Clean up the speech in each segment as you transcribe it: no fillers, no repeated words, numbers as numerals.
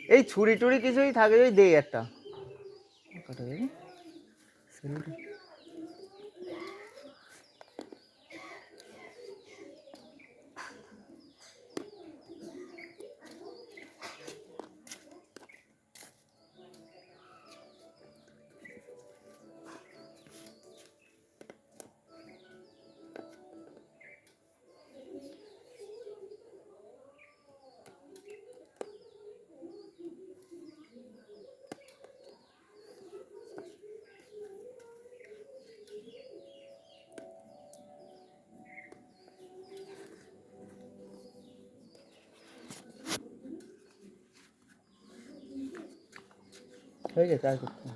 এই ছুরি টুরি কিছুই থাকে ওই দে একটা কাটা যাবে হয়ে গেছে আর করতে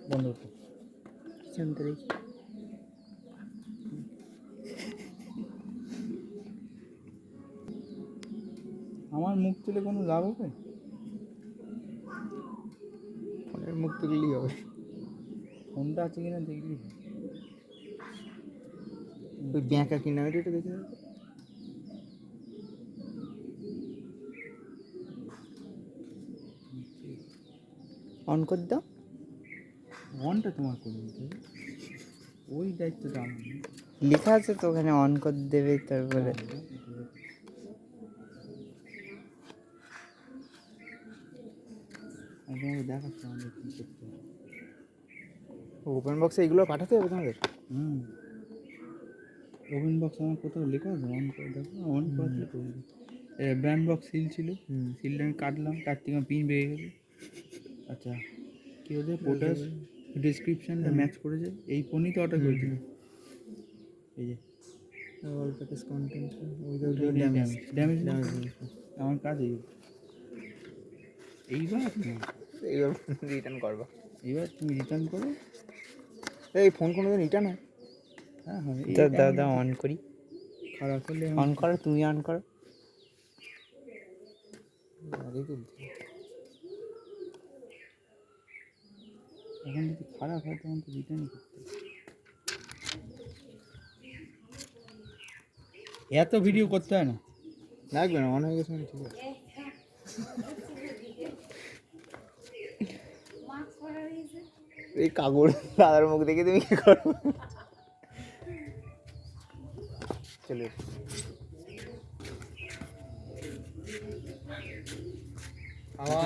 বন্ধ করতে চিন্তা দেখি আমার মুখ তুলে কোনো লাভ হবে ফোনের মুখ তুললেই হবে ফোনটা আছে কিনা দেখলি ওই ব্যাঁকা কিনা এটা দেখে অন করে দাও অনটা তোমার করে দিতে হবে ওই দায়িত্বটা আমার লেখা আছে তো ওখানে অন করে দেবে তারপরে তোমাকে দেখাচ্ছি আমাদের কী করতে হবে ওপেন বক্সে এগুলো পাঠাতে হবে তোমাদের ওপেন বক্স আমার কোথাও লেখা আছে অন করে দেখো অন করে দিলে করে দিই ব্র্যান্ড বক্স সিল ছিল সিলটা আমি কাটলাম তার থেকে পিন বেরিয়ে গেছে আচ্ছা কী হচ্ছে পোটাস ডিসক্রিপশানটা ম্যাচ করেছে এই ফোনই তো অর্ডার করেছিল এই যে all package content damage damage আমার কাজ এইবার রিটার্ন করবা এইবার তুমি রিটার্ন করো এই ফোন কোনো দিন রিটার্ন হয় হ্যাঁ হ্যাঁ দাদা অন করি খারাপ করলে অন করো তুমি অন করো এখন যদি খারাপ হয় তখন তো রিটার্নই করতে এত ভিডিও করতে হয় না লাগবে না অন হয়ে গেছে ঠিক আছে এই কাগজ দাদার মুখ দেখে তুমি কি করো চলে